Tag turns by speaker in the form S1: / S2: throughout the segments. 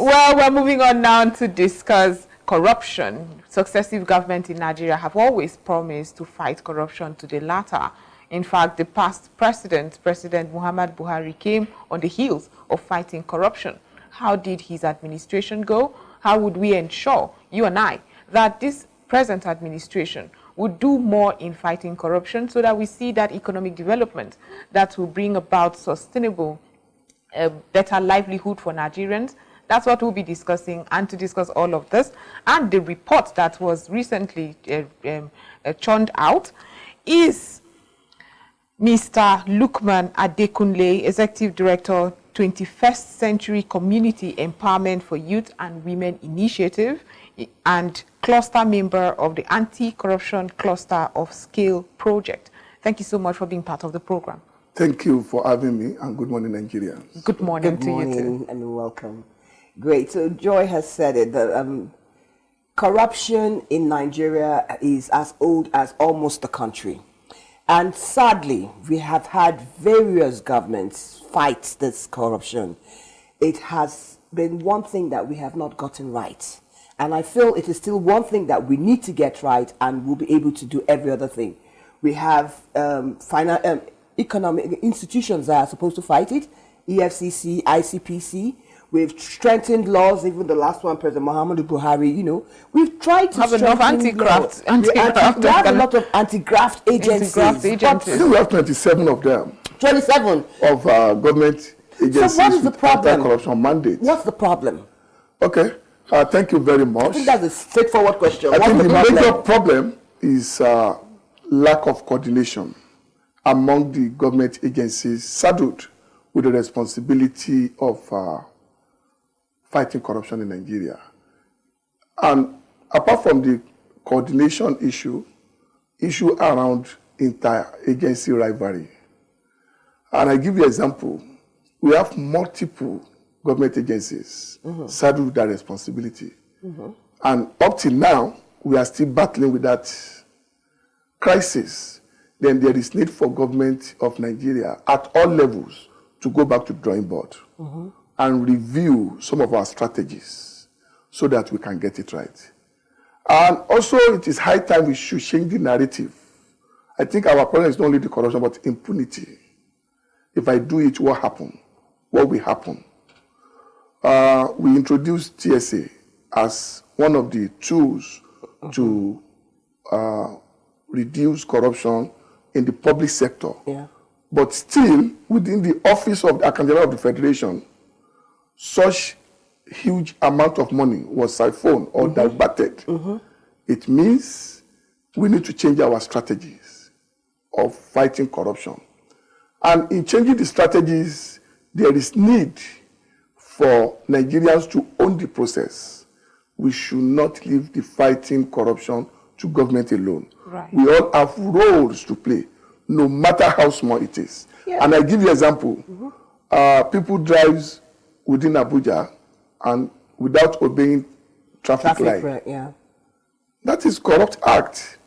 S1: Well, we're moving on now to discuss corruption. Successive governments in Nigeria have always promised to fight corruption to the latter. In fact, the past president, President Muhammad Buhari, came on the heels of fighting corruption. How did his administration go? How would we ensure, you and I, that this present administration would do more in fighting corruption so that we see that economic development that will bring about sustainable, better livelihood for Nigerians? That's what we'll be discussing. And to discuss all of this and the report that was recently churned out is Mr. Lukman Adekunle, Executive Director, 21st Century Community Empowerment for Youth and Women Initiative and cluster member of the Anti-Corruption Cluster of Scale Project. Thank you so much for being part of the program.
S2: Thank you for having me, and good morning, Nigerians.
S1: Good morning to you too.
S3: Good morning and welcome. Great. So Joy has said it, that corruption in Nigeria is as old as almost the country. And sadly, we have had various governments fight this corruption. It has been one thing that we have not gotten right. And I feel it is still one thing that we need to get right, and we'll be able to do every other thing. We have economic institutions that are supposed to fight it, EFCC, ICPC. We've strengthened laws, even the last one, President Muhammadu Buhari, you know. We've tried to
S1: have enough anti-graft.
S3: We have a lot of anti-graft agencies.
S2: I think we have 27 of them.
S3: 27?
S2: Of government agencies.
S3: So what is the problem?
S2: Anti-corruption mandate.
S3: What's the problem?
S2: Okay. Thank you very much.
S3: I think that's a straightforward question.
S2: I think the major problem is lack of coordination among the government agencies saddled with the responsibility of fighting corruption in Nigeria. And apart from the coordination issue around inter-agency rivalry. And I give you an example. We have multiple government agencies saddled with that responsibility. And up till now, we are still battling with that crisis. Then there is need for government of Nigeria at all levels to go back to the drawing board and review some of our strategies so that we can get it right. And also, it is high time we should change the narrative. I think our problem is not only the corruption, but impunity. If I do it, what happened? What will happen? We introduced TSA as one of the tools to reduce corruption in the public sector. Yeah. But still, within the office of the Accountant General of the Federation, such huge amount of money was siphoned or diverted. It means we need to change our strategies of fighting corruption. And in changing the strategies, there is need for Nigerians to own the process. We should not leave the fighting corruption to government alone. Right. We all have roles to play, no matter how small it is. Yeah. And I give you an example. People drive within Abuja and without obeying traffic light.
S3: Right, yeah.
S2: That is corrupt act.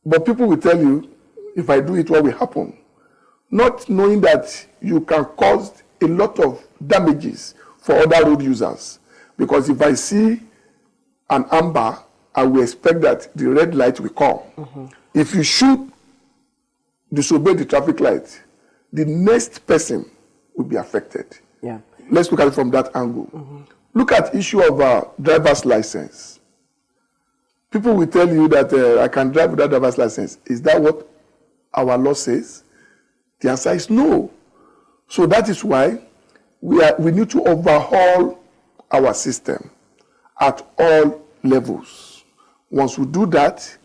S2: But people will tell you, if I do it, what will happen? Not knowing that you can cause a lot of damages for other road users. Because if I see an amber, I will expect that the red light will come. If you should disobey the traffic light, the next person will be affected. Yeah. Let's look at it from that angle. Look at issue of driver's license. People will tell you that I can drive without driver's license. Is that what our law says? The answer is no. So that is why we need to overhaul our system at all levels. Once we do that,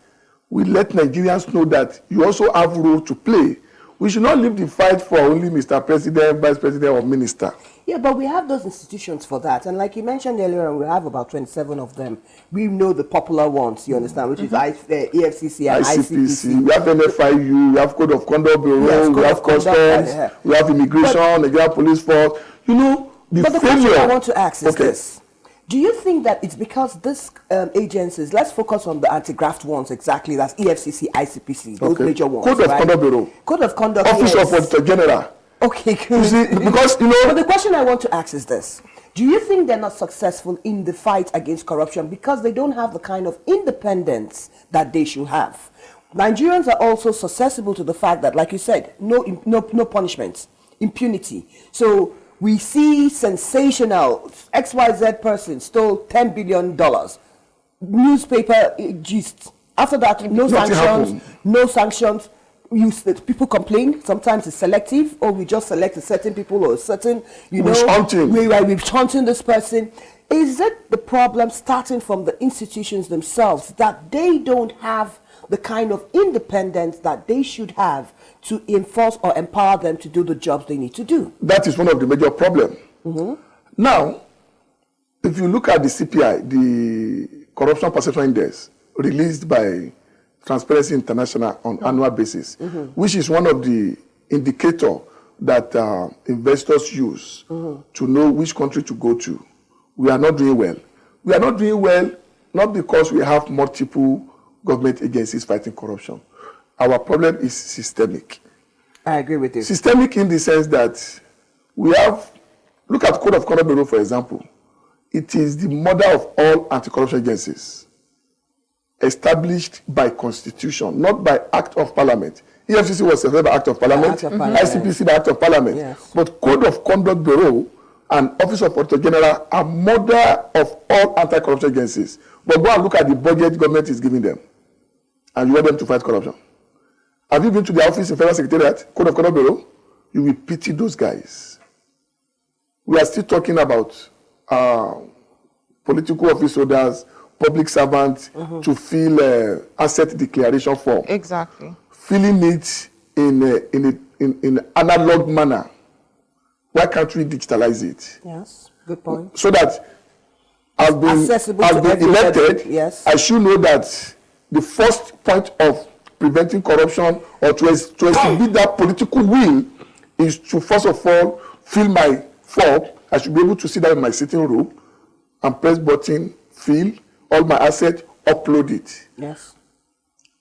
S2: we let Nigerians know that you also have a role to play. We should not leave the fight for only Mr. President, Vice President, or Minister.
S3: Yeah, but we have those institutions for that. And like you mentioned earlier, we have about 27 of them. We know the popular ones, you understand, which is EFCC and ICPC.
S2: We have NFIU, we have Code of Conduct Bureau, we have Customs, we have Immigration, Nigerian Police Force. You know, the
S3: question I want to ask is this. Do you think that it's because these agencies, let's focus on the anti-graft ones exactly, that's EFCC, ICPC, those major ones,
S2: Code of Conduct Bureau.
S3: Code of Conduct,
S2: Office of Auditor General.
S3: Okay, good.
S2: You see, because, you know...
S3: But the question I want to ask is this. Do you think they're not successful in the fight against corruption because they don't have the kind of independence that they should have? Nigerians are also susceptible to the fact that, like you said, no punishments, impunity. So we see sensational XYZ person stole $10 billion, newspaper gist. After that, no sanctions. People complain. Sometimes it's selective, or we just select a certain people or a certain, we're hunting this person. Is it the problem starting from the institutions themselves that they don't have the kind of independence that they should have to enforce or empower them to do the jobs they need to do?
S2: That is one of the major problems. Now, if you look at the CPI, the Corruption Perception Index, released by Transparency International on annual basis, which is one of the indicators that investors use to know which country to go to, we are not doing well. We are not doing well not because we have multiple government agencies fighting corruption. Our problem is systemic.
S3: I agree with you.
S2: Systemic in the sense that we have, look at Code of Conduct Bureau, for example. It is the mother of all anti-corruption agencies, established by constitution, not by act of parliament. EFCC was established by act of parliament, ICPC by act of parliament. Yes. But Code of Conduct Bureau and Office of Auditor General are mother of all anti-corruption agencies. But go and look at the budget government is giving them, and you want them to fight corruption. Have you been to the office in Federal Secretariat, Code of Conduct Bureau? You will pity those guys. We are still talking about political office holders, public servants to fill asset declaration form.
S1: Exactly.
S2: Filling it in analog manner. Why can't we digitalize it?
S3: Yes, good point.
S2: So that I've been elected,
S3: yes.
S2: I should know that the first point of preventing corruption or to exhibit that political will is to first of all fill my form. I should be able to sit down in my sitting room and press button, fill all my assets, upload it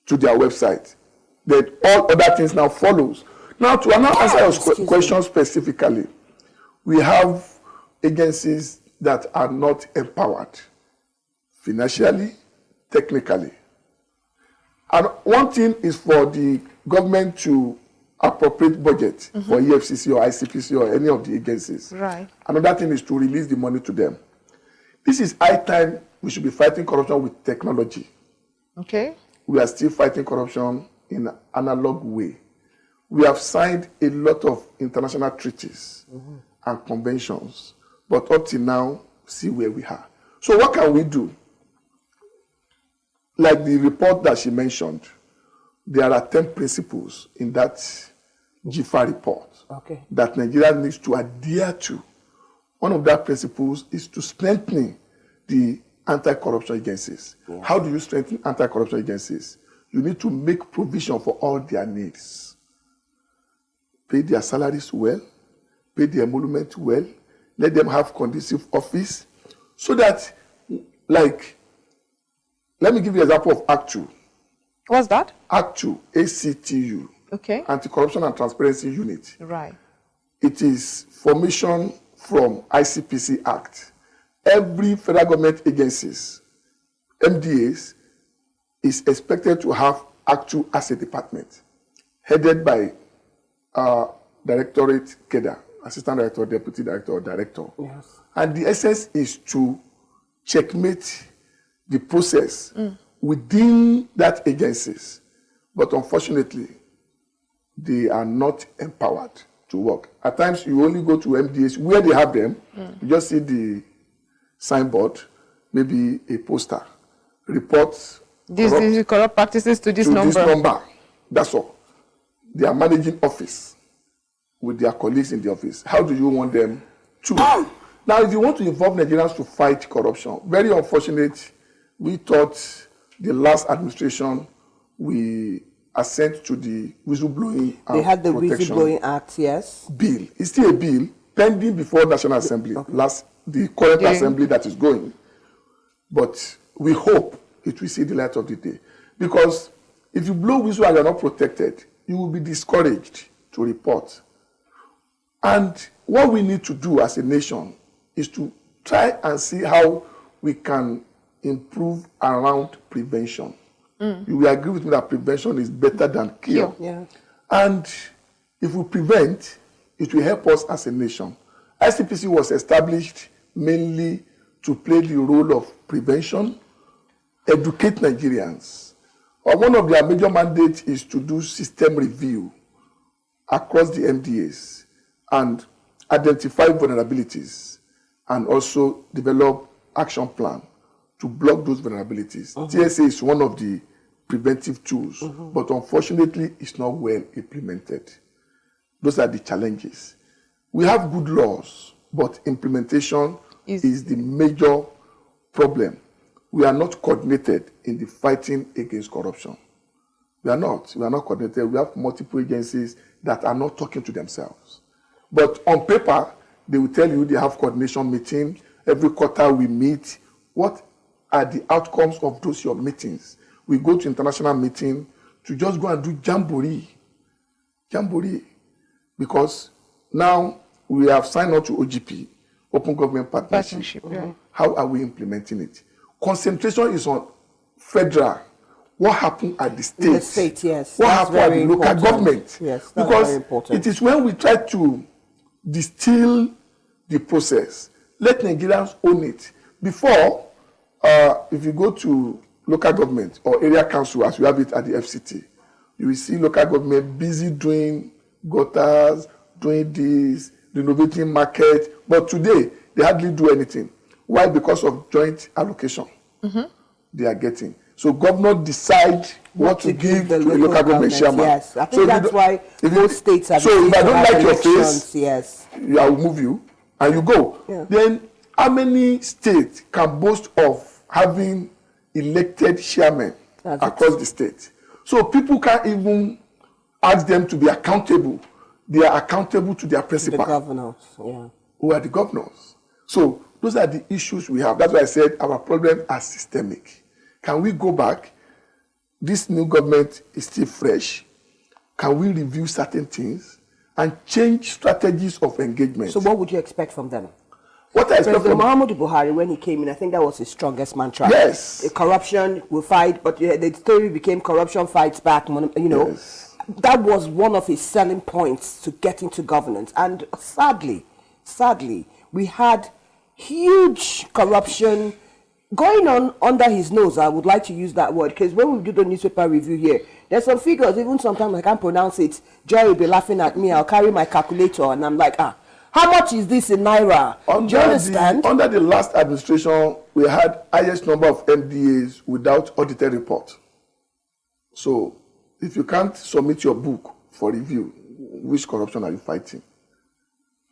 S2: to their website. Then all other things now follows. Now to answer your question specifically, we have agencies that are not empowered financially, technically. And one thing is for the government to appropriate budget for EFCC or ICPC or any of the agencies.
S1: Right.
S2: Another thing is to release the money to them. This is high time we should be fighting corruption with technology.
S1: Okay.
S2: We are still fighting corruption in an analog way. We have signed a lot of international treaties and conventions, but up till now, see where we are. So what can we do? Like the report that she mentioned, there are 10 principles in that GIFA report that Nigeria needs to adhere to. One of that principles is to strengthen the anti-corruption agencies. Yeah. How do you strengthen anti-corruption agencies? You need to make provision for all their needs. Pay their salaries well, pay their emolument well, let them have conducive office, so that, like, let me give you an example of ACTU.
S1: What's that?
S2: ACTU, ACTU.
S1: Okay.
S2: Anti-Corruption and Transparency Unit.
S1: Right.
S2: It is formation from ICPC Act. Every federal government agencies, MDAs, is expected to have ACTU as a department, headed by Directorate KEDA, Assistant Director, Deputy Director, or Director.
S3: Yes.
S2: And the essence is to checkmate the process within that agencies. But unfortunately, they are not empowered to work. At times, you only go to MDAs where they have them. You just see the signboard, maybe a poster, reports.
S1: These corrupt practices to this
S2: number. That's all. They are managing office with their colleagues in the office. How do you want them to? Now, if you want to involve Nigerians to fight corruption, very unfortunate, we thought the last administration, we assent to the whistleblowing
S3: They had the
S2: protection
S3: Whistleblowing Act, yes.
S2: bill. It's still a bill pending before National Assembly, the current assembly that is going. But we hope it will see the light of the day. Because if you blow whistle and you're not protected, you will be discouraged to report. And what we need to do as a nation is to try and see how we can improve around prevention. You will agree with me that prevention is better than cure.
S3: Yeah.
S2: And if we prevent, it will help us as a nation. ICPC was established mainly to play the role of prevention, educate Nigerians. One of their major mandates is to do system review across the MDAs and identify vulnerabilities and also develop action plan to block those vulnerabilities. TSA is one of the preventive tools, but unfortunately it's not well implemented. Those are the challenges. We have good laws, but implementation is the major problem. We are not coordinated in the fighting against corruption. We are not coordinated. We have multiple agencies that are not talking to themselves. But on paper, they will tell you they have coordination meeting. Every quarter we meet. What are the outcomes of those your meetings? We go to international meeting to just go and do jamboree. Because now we have signed on to OGP, Open Government Partnership.
S1: Yeah.
S2: How are we implementing it? Concentration is on federal. What happened at the state?
S3: The state, yes.
S2: What
S3: That's
S2: happened at
S3: very
S2: the local
S3: important.
S2: government?
S3: Yes, that's
S2: because
S3: very important.
S2: it is when we try to distill the process, let Nigerians own it. Before, if you go to local government or area council, as we have it at the FCT, you will see local government busy doing gutters, doing this, renovating market. But today, they hardly do anything. Why? Because of joint allocation they are getting. So governor decide what to give to a local government chairman.
S3: Yes, I think that's why most states have.
S2: So if I don't like your face,
S3: yes,
S2: I will move you and you go.
S3: Yeah.
S2: Then how many states can boast of having elected chairmen across the state? So people can't even ask them to be accountable. They are accountable to their principal.
S3: the governors. Yeah.
S2: Who are the governors. So those are the issues we have. That's why I said our problems are systemic. Can we go back? This new government is still fresh. Can we review certain things and change strategies of engagement?
S3: So what would you expect from them?
S2: What I expect
S3: President
S2: from
S3: Muhammadu Buhari, when he came in, I think that was his strongest mantra.
S2: Yes.
S3: Corruption will fight, but the story became corruption fights back. You know,
S2: Yes.
S3: that was one of his selling points to get into governance. And sadly, we had huge corruption going on under his nose. I would like to use that word, because when we do the newspaper review here, there's some figures, even sometimes I can't pronounce it. Joy will be laughing at me. I'll carry my calculator and I'm like, how much is this in Naira? Do you understand?
S2: Under the last administration, we had highest number of MDAs without audited report. So if you can't submit your book for review, which corruption are you fighting?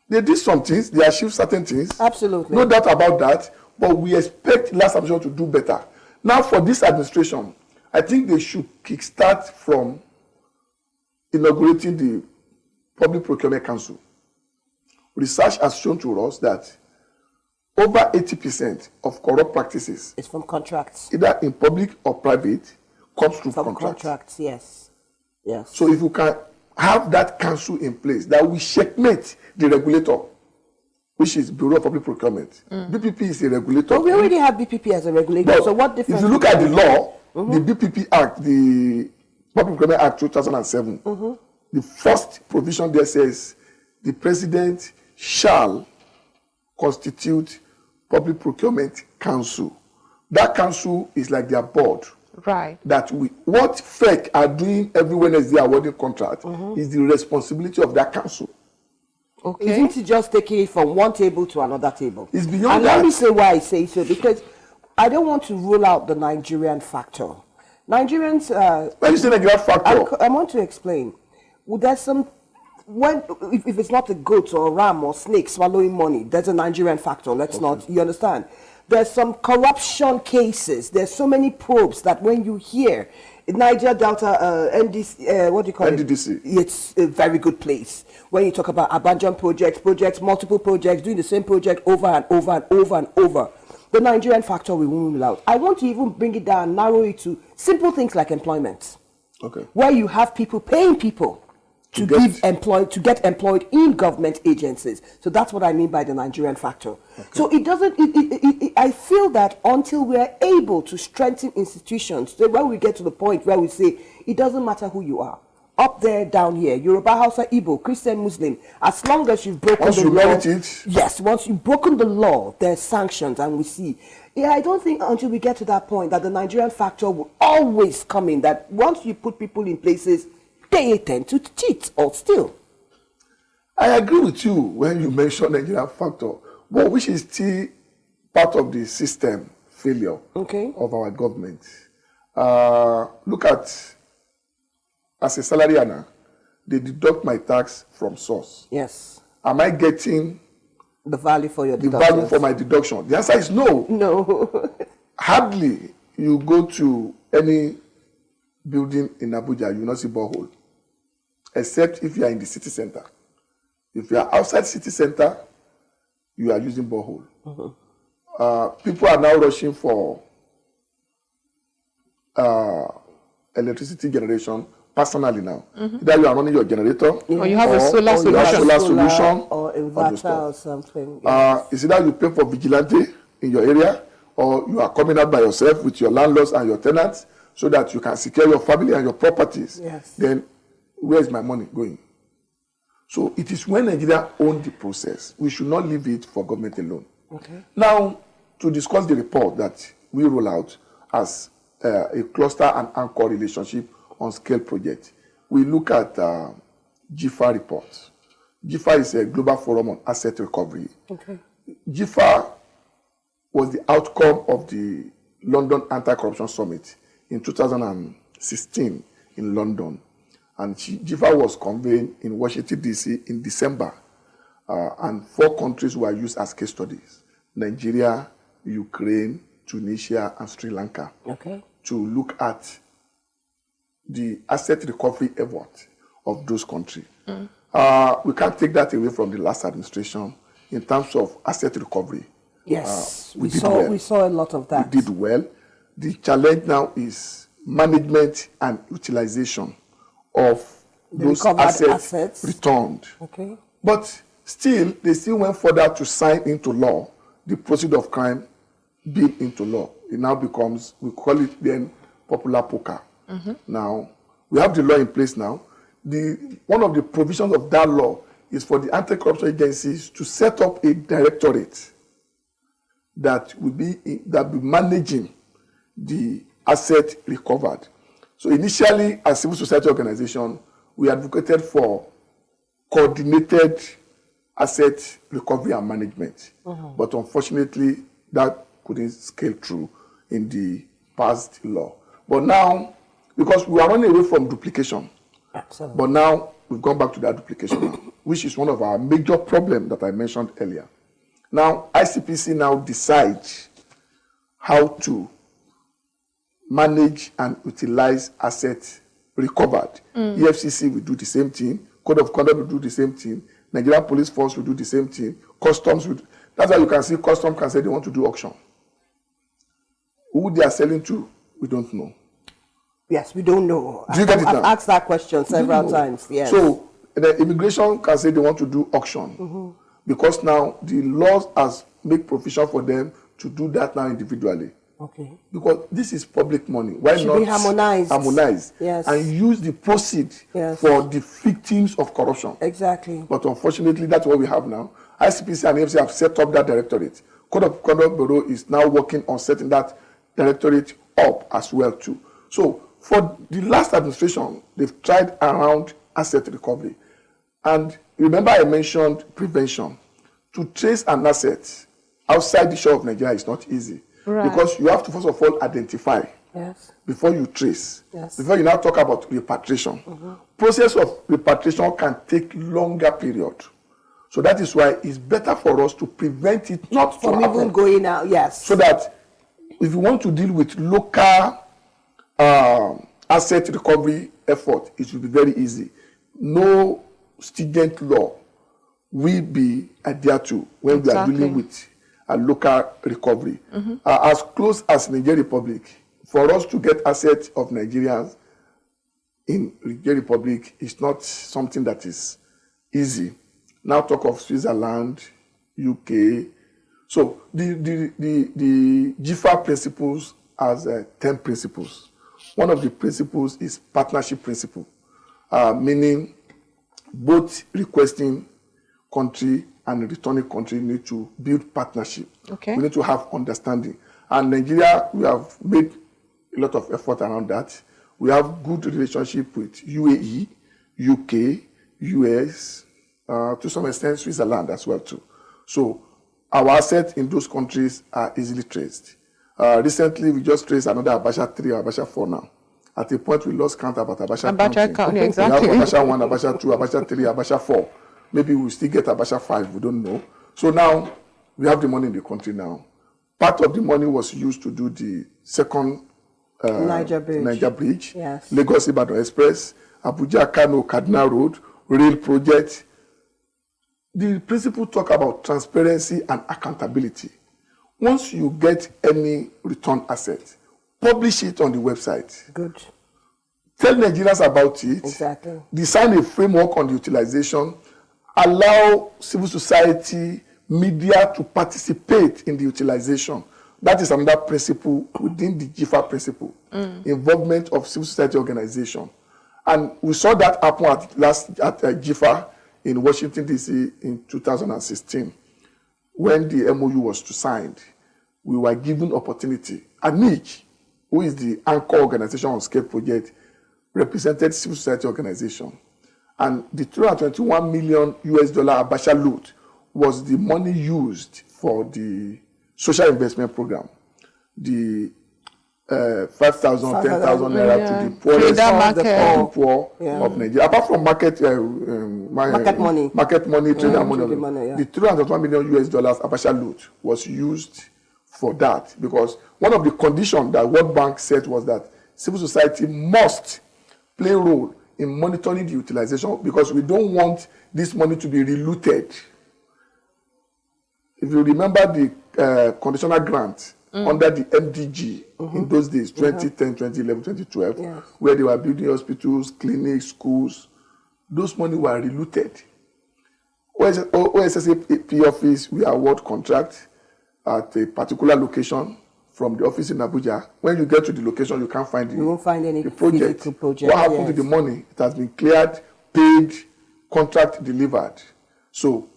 S2: They did some things, they achieved certain things.
S3: Absolutely.
S2: No doubt about that, but we expect last administration to do better. Now for this administration, I think they should kickstart from inaugurating the Public Procurement Council. Research has shown to us that over 80% of corrupt practices,
S3: It's from contracts.
S2: either in public or private, comes through
S3: From
S2: contracts.
S3: contracts, yes. Yes.
S2: So if you can have that council in place that will checkmate the regulator, which is Bureau of Public Procurement. BPP is a regulator.
S3: But we already have BPP as a regulator,
S2: But
S3: so what difference?
S2: if you look at the law, the BPP Act, the Public Procurement Act 2007, the first provision there says the president shall constitute Public Procurement Council. That council is like their board.
S1: Right.
S2: That what FEC are doing every Wednesday awarding contract is the responsibility of that council.
S1: Okay.
S3: Isn't it just taking it from one table to another table?
S2: It's beyond
S3: and
S2: that.
S3: let me say why I say so, because I don't want to rule out the Nigerian factor. Nigerians,
S2: When you say Nigerian factor,
S3: I want to explain. Well, there's some, if it's not a goat or a ram or snake swallowing money, there's a Nigerian factor. Let's not, you understand? There's some corruption cases. There's so many probes that when you hear Niger Delta, NDC, what do you call
S2: NDDC.
S3: it? It's a very good place. When you talk about abandoned projects, multiple projects, doing the same project over and over and over and over. The Nigerian factor we won't rule out. I want to even bring it down, narrow it to simple things like employment.
S2: okay,
S3: Where you have people paying people to get employed in government agencies. So that's what I mean by the Nigerian factor. Okay. So it doesn't, I feel that until we are able to strengthen institutions, so when we get to the point where we say, it doesn't matter who you are, up there, down here, Yoruba, Hausa, Igbo, Christian, Muslim, as long as you've broken the law. Yes, once you've broken the law, there's sanctions, and we see. Yeah, I don't think until we get to that point that the Nigerian factor will always come in, that once you put people in places, they tend to cheat or steal.
S2: I agree with you when you mention Nigerian factor, but which is still part of the system failure of our government. Look at, as a salary earner, they deduct my tax from source.
S3: Yes.
S2: Am I getting
S3: the value for your deduction?
S2: The value for my deduction? The answer is no.
S3: No.
S2: Hardly you go to any building in Abuja, you will not see borehole, except if you are in the city center. If you are outside city center, you are using borehole. People are now rushing for electricity generation personally now. Either you are running your generator,
S1: or you have a solar
S2: solution,
S3: or inverter or something.
S2: It's either you pay for vigilante in your area, or you are coming out by yourself with your landlords and your tenants, so that you can secure your family and your properties.
S3: Yes.
S2: Then where is my money going? So it is when Nigeria owns the process. We should not leave it for government alone.
S3: Okay.
S2: Now, to discuss the report that we roll out as a cluster and anchor relationship on scale project, we look at GIFA report. GIFA is a global forum on asset recovery.
S3: Okay.
S2: GIFA was the outcome of the London Anti-Corruption Summit in 2016 in London. And GIFA was convened in Washington, D.C. in December. And 4 countries were used as case studies: Nigeria, Ukraine, Tunisia, and Sri Lanka.
S3: Okay.
S2: To look at the asset recovery effort of those countries. We can't take that away from the last administration in terms of asset recovery.
S3: Yes, we
S2: we
S3: saw a lot of that.
S2: We did well. The challenge now is management and utilization of those assets returned.
S3: Okay.
S2: But still, they still went further to sign into law the proceeds of crime bill into law. It now becomes, we call it then popular poker. Now, we have the law in place now. One of the provisions of that law is for the anti-corruption agencies to set up a directorate that will be managing the asset recovered. So initially, as civil society organization, we advocated for coordinated asset recovery and management. But unfortunately, that couldn't scale through in the past law. But now, because we are running away from duplication,
S3: absolutely.
S2: But now we've gone back to that duplication now, which is one of our major problems that I mentioned earlier. Now, ICPC now decides how to manage and utilize assets recovered. EFCC will do the same thing. Code of Conduct will do the same thing. Nigerian Police Force will do the same thing. Customs will. That's why you can see Customs can say they want to do auction. Who they are selling to, we don't know.
S3: Yes, we don't know.
S2: Do you get it
S3: I've asked that question several times. Yes.
S2: So the immigration can say they want to do auction because now the laws has made provision for them to do that now individually.
S3: Okay.
S2: Because this is public money. Why
S3: should
S2: not
S3: be harmonized?
S2: Harmonize.
S3: Yes.
S2: And use the proceeds for the victims of corruption.
S3: Exactly.
S2: But unfortunately, that's what we have now. ICPC and EFCC have set up that directorate. Code of Conduct Bureau is now working on setting that directorate up as well too. So for the last administration, they've tried around asset recovery. And remember I mentioned prevention. To trace an asset outside the shore of Nigeria is not easy.
S1: Right.
S2: Because you have to first of all identify before you trace. Before you now talk about repatriation. Process of repatriation can take longer period. So that is why it's better for us to prevent it not
S3: from even going out. Yes.
S2: So that if you want to deal with local asset recovery effort, it will be very easy. No stringent law will be adhered to when we are dealing with a local recovery. As close as Nigeria Republic, for us to get assets of Nigerians, in the Republic is not something that is easy. Now talk of Switzerland, UK. So the GIFA principles has 10 principles. One of the principles is partnership principle, meaning both requesting country and returning country need to build partnership.
S1: Okay.
S2: We need to have understanding. And Nigeria, we have made a lot of effort around that. We have good relationship with UAE, UK, US, to some extent Switzerland as well too. So our assets in those countries are easily traced. Recently, we just traced another Abacha 3 or Abacha 4 now. At a point, we lost count about Abacha
S1: County, exactly.
S2: We have Abacha 1, Abacha 2, Abacha 3, Abacha 4. Maybe we'll still get Abacha 5, we don't know. So now, we have the money in the country now. Part of the money was used to do the second
S3: Niger Bridge. Yes.
S2: Lagos-Ibadan Express, Abuja-Kano-Kaduna Road, rail project. The principle talk about transparency and accountability. Once you get any return asset, publish it on the website.
S3: Good.
S2: Tell Nigerians about it.
S3: Exactly.
S2: Design a framework on the utilization. Allow civil society, media to participate in the utilization. That is another principle within the GIFA principle. Involvement of civil society organization. And we saw that happen at GIFA in Washington, D.C. in 2016. When the MOU was signed, we were given opportunity. ANIC, who is the anchor organization on scale project, represented civil society organization. And the $221 million Abacha load was the money used for the social investment program. The 5,000, 10,000 naira to the poor of Nigeria. Apart from market
S3: money,
S2: trader money, the $301 million Abacha load was used for that, because one of the conditions that World Bank said was that civil society must play a role in monitoring the utilization, because we don't want this money to be relooted. If you remember the conditional grant under the MDG in those days, 2010, 2011, 2012,
S3: yes,
S2: where they were building hospitals, clinics, schools, those money were relooted. OSSAP office, we award contract at a particular location from the office in Abuja. When you get to the location, you can't find
S3: you won't find any
S2: project. What happened to the money? It has been cleared, paid, contract delivered. So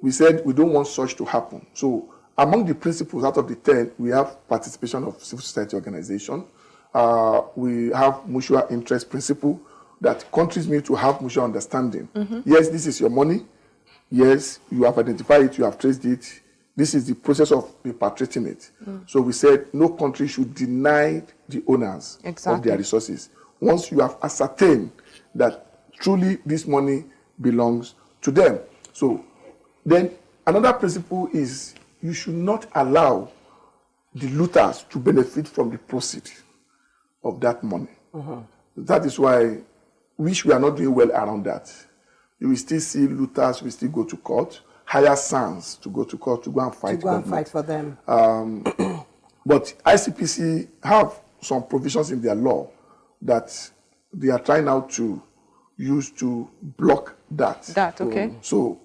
S2: we said we don't want such to happen. So among the principles out of the 10, we have participation of civil society organization. We have mutual interest principle that countries need to have mutual understanding. Yes, this is your money. Yes, you have identified it, you have traced it. This is the process of repatriating it. So we said no country should deny the owners of their resources. Once you have ascertained that truly this money belongs to them. So then another principle is you should not allow the looters to benefit from the proceeds of that money. That is why we are not doing well around that. You will still see looters, we still go to court, hire sons to go to court to go and fight.
S3: To go and fight for them.
S2: But ICPC have some provisions in their law that they are trying now to use to block that. So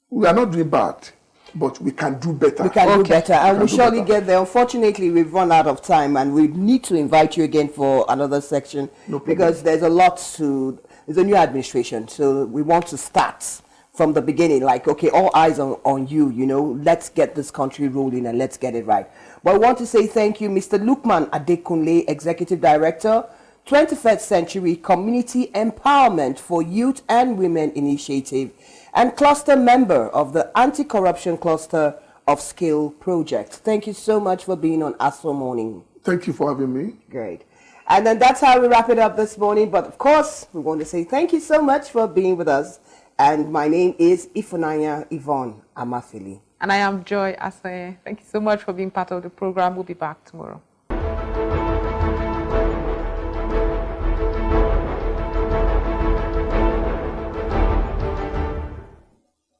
S2: we are not doing bad, but we can do better.
S3: We can do better, and we surely get there. Unfortunately, we've run out of time, and we need to invite you again for another section, because there's a lot to. There's a new administration, so we want to start from the beginning. Like, okay, all eyes on you. You know, let's get this country rolling and let's get it right. But I want to say thank you, Mr. Lukman Adekunle, Executive Director, 21st Century Community Empowerment for Youth and Women Initiative, and cluster member of the Anti-Corruption Cluster of Scale Project. Thank you so much for being on ASO Morning.
S2: Thank you for having me.
S3: Great. And then that's how we wrap it up this morning. But of course, we want to say thank you so much for being with us. And my name is Ifunanya Yvonne Amafili.
S1: And I am Joy Asaye. Thank you so much for being part of the program. We'll be back tomorrow.